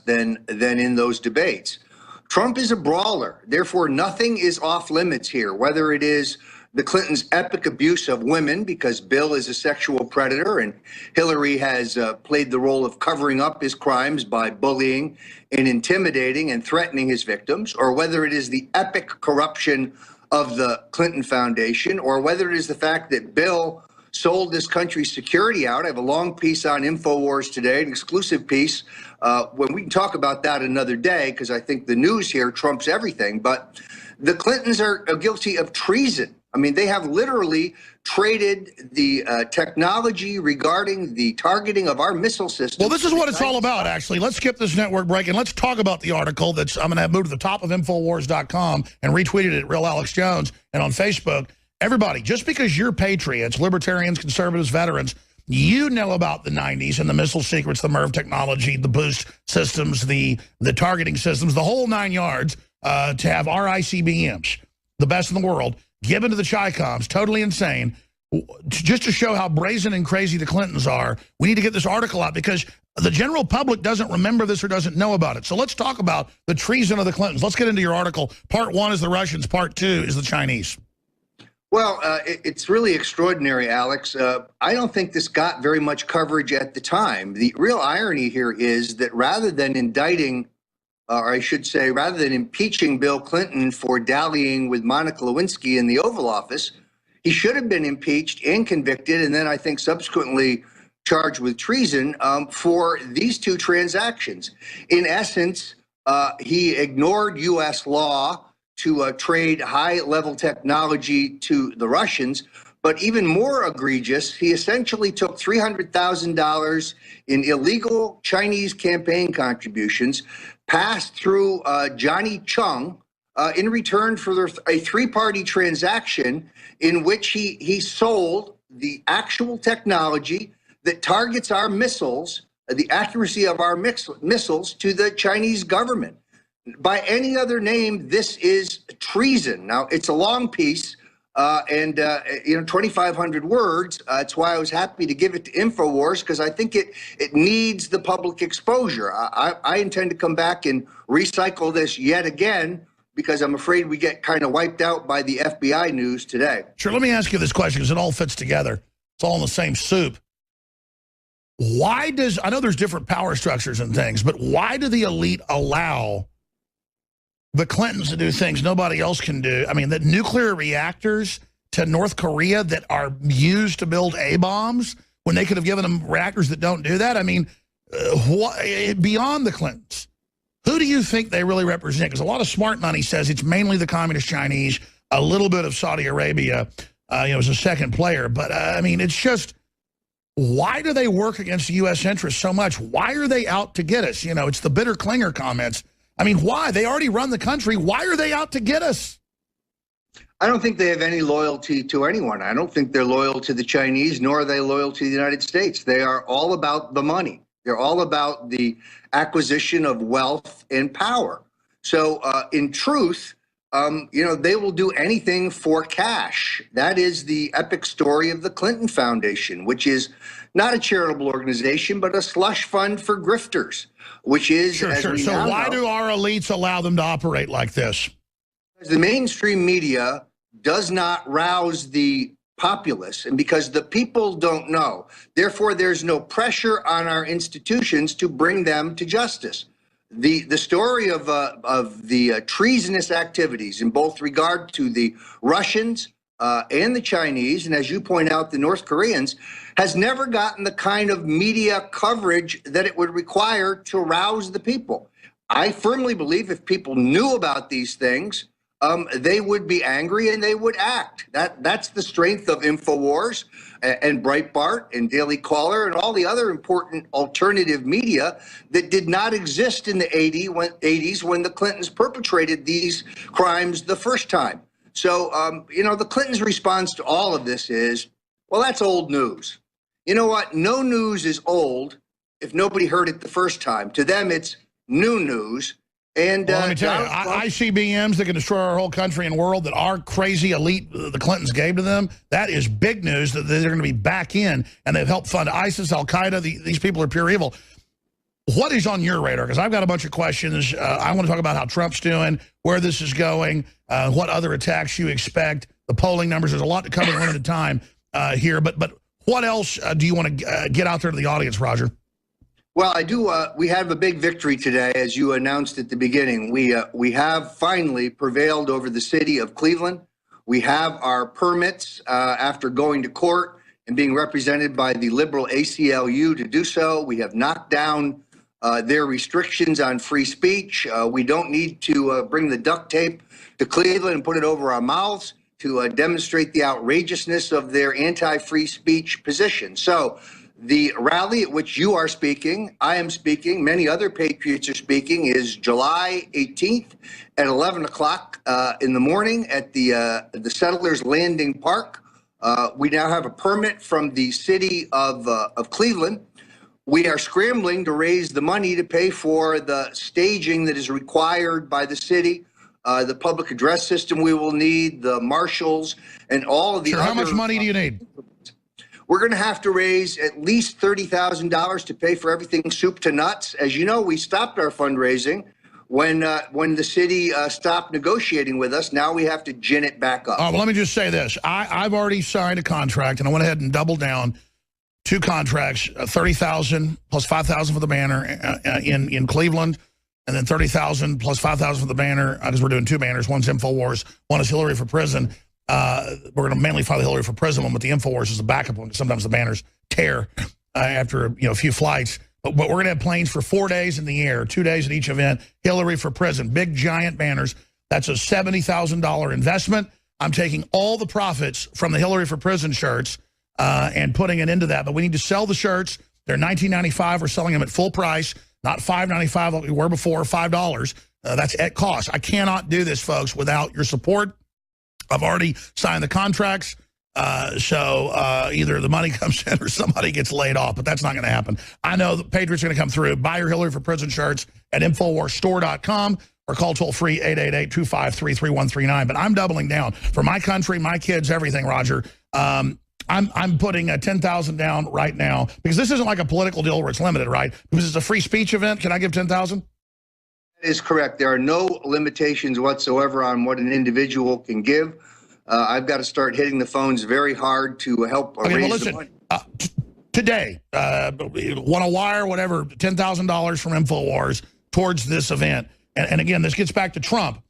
than in those debates. Trump is a brawler. Therefore, nothing is off limits here, whether it is the Clintons' epic abuse of women, because Bill is a sexual predator and Hillary has played the role of covering up his crimes by bullying and intimidating and threatening his victims, or whether it is the epic corruption of the Clinton Foundation, or whether it is the fact that Bill sold this country's security out. I have a long piece on InfoWars today, an exclusive piece. When we can talk about that another day, because I think the news here trumps everything. But the Clintons are guilty of treason. I mean, they have literally traded the technology regarding the targeting of our missile system. Well, this is what it's all about, actually. Let's skip this network break and let's talk about the article that's I'm going to have moved to the top of Infowars.com and retweeted it at Real Alex Jones and on Facebook. Everybody, just because you're patriots, libertarians, conservatives, veterans, you know about the 90s and the missile secrets, the MIRV technology, the boost systems, the targeting systems, the whole 9 yards to have our ICBMs, the best in the world, given to the Chi-Coms, totally insane. Just to show how brazen and crazy the Clintons are, we need to get this article out because the general public doesn't remember this or doesn't know about it. So let's talk about the treason of the Clintons. Let's get into your article. Part 1 is the Russians. Part 2 is the Chinese. Well, it's really extraordinary, Alex. I don't think this got very much coverage at the time. The real irony here is that rather than indicting, or I should say, rather than impeaching Bill Clinton for dallying with Monica Lewinsky in the Oval Office, he should have been impeached and convicted, and then I think subsequently charged with treason for these two transactions. In essence, he ignored U.S. law to trade high-level technology to the Russians. But even more egregious, he essentially took $300,000 in illegal Chinese campaign contributions, passed through Johnny Chung in return for a three-party transaction in which he sold the actual technology that targets our missiles, the accuracy of our missiles, to the Chinese government. By any other name, this is treason. Now, it's a long piece, and 2,500 words. That's why I was happy to give it to InfoWars, because I think it needs the public exposure. I intend to come back and recycle this yet again, because I'm afraid we get kind of wiped out by the FBI news today. Sure, let me ask you this question, because it all fits together. It's all in the same soup. Why does, I know there's different power structures and things, but why do the elite allow the Clintons to do things nobody else can do? I mean, the nuclear reactors to North Korea that are used to build A-bombs when they could have given them reactors that don't do that? I mean, beyond the Clintons, who do you think they really represent? Because a lot of smart money says it's mainly the communist Chinese, a little bit of Saudi Arabia, as a second player. But, I mean, it's just, why do they work against the U.S. interests so much? Why are they out to get us? It's the bitter Klinger comments. I mean, why? They already run the country. Why are they out to get us? I don't think they have any loyalty to anyone. I don't think they're loyal to the Chinese, nor are they loyal to the United States. They are all about the money. They're all about the acquisition of wealth and power. So in truth, they will do anything for cash. That is the epic story of the Clinton Foundation, which is not a charitable organization, but a slush fund for grifters, which is, sure. So why do our elites allow them to operate like this? The mainstream media does not rouse the populace, and because the people don't know. Therefore, there's no pressure on our institutions to bring them to justice. The story of the treasonous activities in both regard to the Russians and the Chinese, and as you point out, the North Koreans, has never gotten the kind of media coverage that it would require to rouse the people. I firmly believe if people knew about these things, they would be angry and they would act. That's the strength of InfoWars and Breitbart and Daily Caller and all the other important alternative media that did not exist in the 80s when the Clintons perpetrated these crimes the first time. So, the Clintons' response to all of this is, well, that's old news. You know what? No news is old if nobody heard it the first time. To them, it's new news. And let me tell you, ICBMs that can destroy our whole country and world that our crazy elite, the Clintons, gave to them, that is big news that they're going to be back in, and they've helped fund ISIS, Al-Qaeda. These people are pure evil. what is on your radar? Because I've got a bunch of questions. I want to talk about how Trump's doing, where this is going, what other attacks you expect, the polling numbers. There's a lot to cover in limited time here. But what else do you want to get out there to the audience, Roger? Well, I do. We have a big victory today, as you announced at the beginning. We have finally prevailed over the city of Cleveland. We have our permits after going to court and being represented by the liberal ACLU to do so. We have knocked down their restrictions on free speech. We don't need to bring the duct tape to Cleveland and put it over our mouths to demonstrate the outrageousness of their anti-free speech position. So the rally at which you are speaking, I am speaking, many other patriots are speaking, is July 18th at 11 o'clock in the morning at the Settlers Landing Park. We now have a permit from the city of Cleveland. We are scrambling to raise the money to pay for the staging that is required by the city, the public address system we will need, the marshals, and all of the other... How much money do you need? We're going to have to raise at least $30,000 to pay for everything soup to nuts. As you know, we stopped our fundraising when the city stopped negotiating with us. Now we have to gin it back up. Well, let me just say this. I've already signed a contract, and I went ahead and doubled down 2 contracts, $30,000 plus $5,000 for the banner in Cleveland, and then $30,000 plus $5,000 for the banner, because we're doing 2 banners. One's InfoWars, one is Hillary for Prison. We're going to mainly file the Hillary for Prison one, but the InfoWars is a backup one. Sometimes the banners tear after a few flights. But we're going to have planes for 4 days in the air, 2 days at each event. Hillary for Prison, big giant banners. That's a $70,000 investment. I'm taking all the profits from the Hillary for Prison shirts and putting it into that. But we need to sell the shirts. They're $19.95. We're selling them at full price, not $5.95 like we were before, $5. That's at cost. I cannot do this, folks, without your support. I've already signed the contracts, so either the money comes in or somebody gets laid off, but that's not going to happen. I know the Patriots are going to come through. Buy your Hillary for Prison shirts at InfoWarsStore.com or call toll-free 888-253-3139. But I'm doubling down for my country, my kids, everything, Roger. I'm putting $10,000 down right now because this isn't like a political deal where it's limited, right? Because it's a free speech event. Can I give $10,000? That is correct. There are no limitations whatsoever on what an individual can give. I've got to start hitting the phones very hard to help raise the money. Today, want to wire whatever, $10,000 from InfoWars towards this event. And again, this gets back to Trump.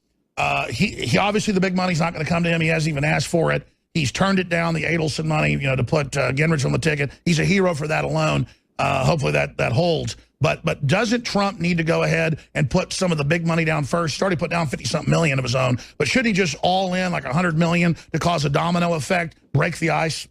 He obviously, the big money's not going to come to him. He hasn't even asked for it. He's turned it down, the Adelson money, to put Gingrich on the ticket. He's a hero for that alone. Hopefully that holds. But doesn't Trump need to go ahead and put some of the big money down first? He's already put down 50-something million of his own. But should he just all in like $100 million to cause a domino effect, break the ice?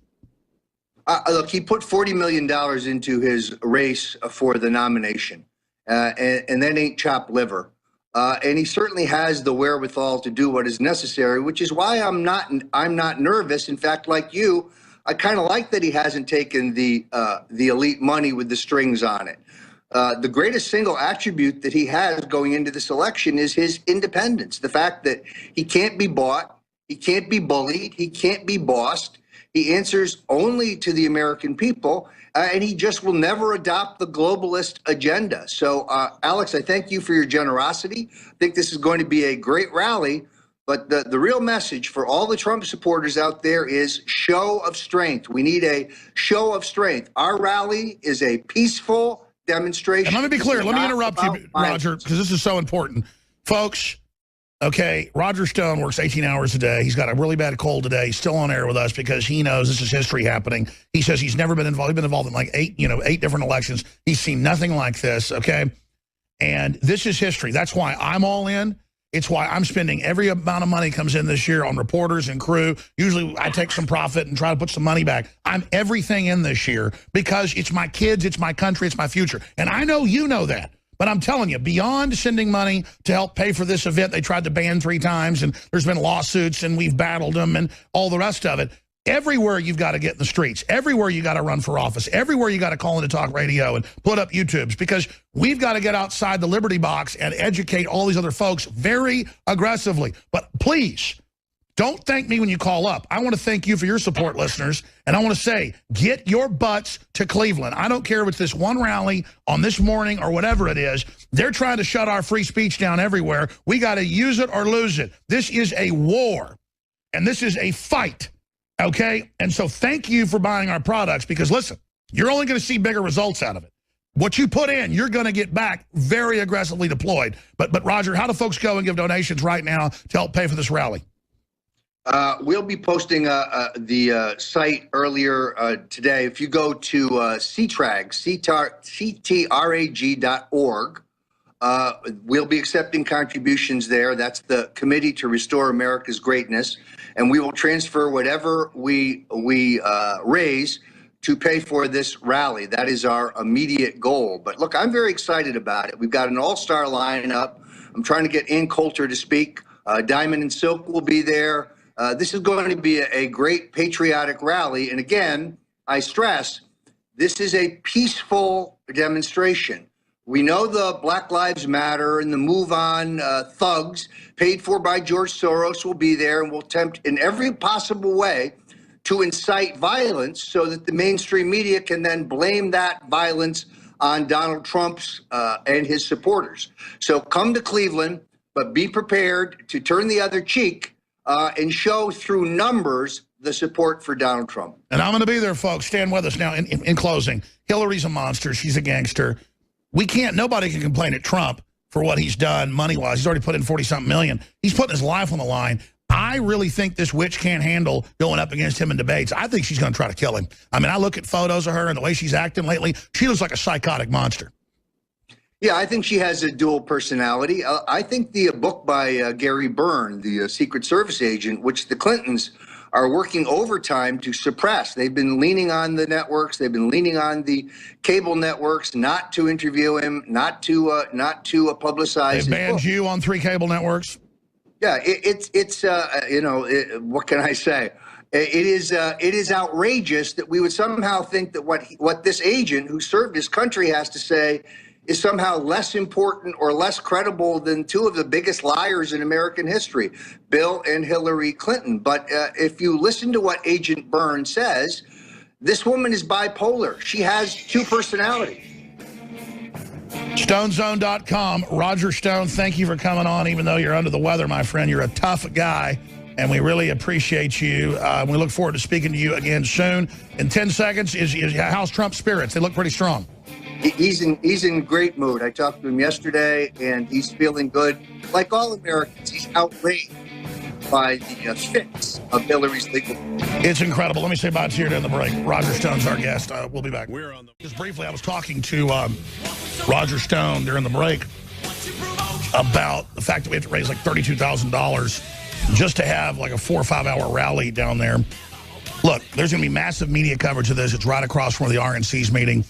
Look, he put $40 million into his race for the nomination, and that ain't chopped liver. And he certainly has the wherewithal to do what is necessary, which is why I'm not nervous. In fact, like you, I kind of like that he hasn't taken the elite money with the strings on it. The greatest single attribute that he has going into this election is his independence. The fact that he can't be bought, he can't be bullied, he can't be bossed. He answers only to the American people, and he just will never adopt the globalist agenda. So, Alex, I thank you for your generosity. I think this is going to be a great rally. But the real message for all the Trump supporters out there is show of strength. We need a show of strength. Our rally is a peaceful demonstration. And let me be clear. Let me interrupt you, Roger, because this is so important. Folks, okay, Roger Stone works 18 hours a day. He's got a really bad cold today. He's still on air with us because he knows this is history happening. He says he's never been involved. He's been involved in like 8 different elections. He's seen nothing like this, okay? And this is history. That's why I'm all in. It's why I'm spending every amount of money comes in this year on reporters and crew. Usually I take some profit and try to put some money back. I'm everything in this year because it's my kids, it's my country, it's my future. And I know you know that. But I'm telling you, beyond sending money to help pay for this event, they tried to ban 3 times, and there's been lawsuits, and we've battled them, and all the rest of it. Everywhere you've got to get in the streets. Everywhere you got to run for office. Everywhere you got to call into talk radio and put up YouTubes, because we've got to get outside the Liberty box and educate all these other folks very aggressively. But please, Don't thank me when you call up. I want to thank you for your support, listeners. And I want to say, get your butts to Cleveland. I don't care if it's this one rally on this morning or whatever it is. They're trying to shut our free speech down everywhere. We got to use it or lose it. This is a war, and this is a fight, okay? And so thank you for buying our products because, listen, you're only going to see bigger results out of it. What you put in, you're going to get back very aggressively deployed. But Roger, how do folks go and give donations right now to help pay for this rally? We'll be posting the site earlier today. If you go to ctrag.org, we'll be accepting contributions there. That's the Committee to Restore America's Greatness. And we will transfer whatever we raise to pay for this rally. That is our immediate goal. But look, I'm very excited about it. We've got an all-star lineup. I'm trying to get Ann Coulter to speak. Diamond and Silk will be there. This is going to be a great patriotic rally. And again, I stress, this is a peaceful demonstration. We know the Black Lives Matter and the Move On thugs paid for by George Soros will be there and will attempt in every possible way to incite violence so that the mainstream media can then blame that violence on Donald Trump's and his supporters. So come to Cleveland, but be prepared to turn the other cheek and show through numbers the support for Donald Trump. And I'm going to be there, folks. Stand with us now. In closing, Hillary's a monster. She's a gangster. Nobody can complain at Trump for what he's done money-wise. He's already put in 40-something million. He's putting his life on the line. I really think this witch can't handle going up against him in debates. I think she's going to try to kill him. I mean, I look at photos of her and the way she's acting lately. She looks like a psychotic monster. Yeah, I think she has a dual personality. I think the book by Gary Byrne, the Secret Service agent, which the Clintons are working overtime to suppress. They've been leaning on the networks. They've been leaning on the cable networks not to interview him, not to publicize. They banned you on 3 cable networks. Yeah, what can I say? It is outrageous that we would somehow think that what this agent who served his country has to say is somehow less important or less credible than 2 of the biggest liars in American history, Bill and Hillary Clinton. But if you listen to what Agent Byrne says, this woman is bipolar. She has 2 personalities. StoneZone.com. Roger Stone, thank you for coming on, even though you're under the weather, my friend. You're a tough guy, and we really appreciate you. We look forward to speaking to you again soon. In 10 seconds, how's Trump's spirits? They look pretty strong. He's in great mood. I talked to him yesterday, and he's feeling good. Like all Americans, he's outraged by the fix of Hillary's legal. It's incredible. Let me say bye to you during the break. Roger Stone's our guest. We'll be back. Just briefly, I was talking to Roger Stone during the break about the fact that we have to raise like $32,000 just to have like a 4 or 5 hour rally down there. Look, there's going to be massive media coverage of this. It's right across from where the RNC's meeting.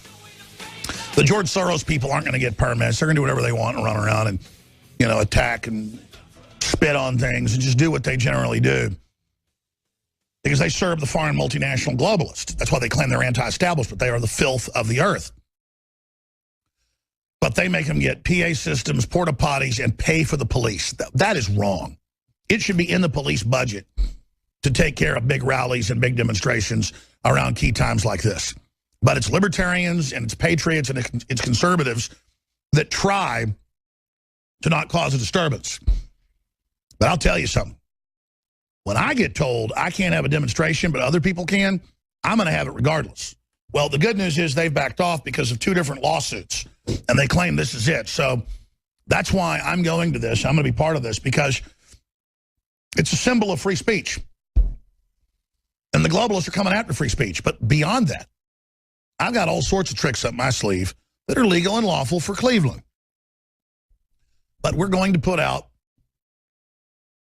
The George Soros people aren't going to get permits. They're going to do whatever they want and run around and, attack and spit on things and just do what they generally do. Because they serve the foreign multinational globalists. That's why they claim they're anti-establishment. They are the filth of the earth. But they make them get PA systems, porta potties, and pay for the police. That is wrong. It should be in the police budget to take care of big rallies and big demonstrations around key times like this. But it's libertarians and it's patriots and it's conservatives that try to not cause a disturbance. But I'll tell you something. When I get told I can't have a demonstration but other people can, I'm going to have it regardless. Well, the good news is they've backed off because of 2 different lawsuits, and they claim this is it. So that's why I'm going to this. I'm going to be part of this because it's a symbol of free speech. And the globalists are coming after free speech. But beyond that, I've got all sorts of tricks up my sleeve that are legal and lawful for Cleveland. But we're going to put out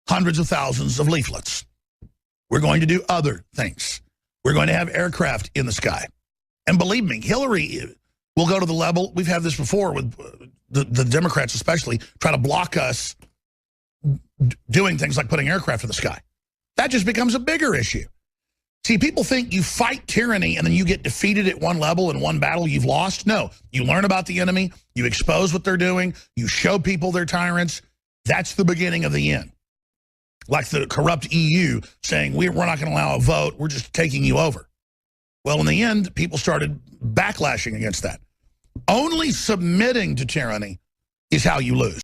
hundreds of thousands of leaflets. We're going to do other things. We're going to have aircraft in the sky. And believe me, Hillary will go to the level, we've had this before with the Democrats especially, try to block us doing things like putting aircraft in the sky. That just becomes a bigger issue. See, people think you fight tyranny and then you get defeated at one level in one battle you've lost. No, you learn about the enemy, you expose what they're doing, you show people they're tyrants. That's the beginning of the end. like the corrupt EU saying, we're not going to allow a vote, we're just taking you over. Well, in the end, people started backlashing against that. Only submitting to tyranny is how you lose.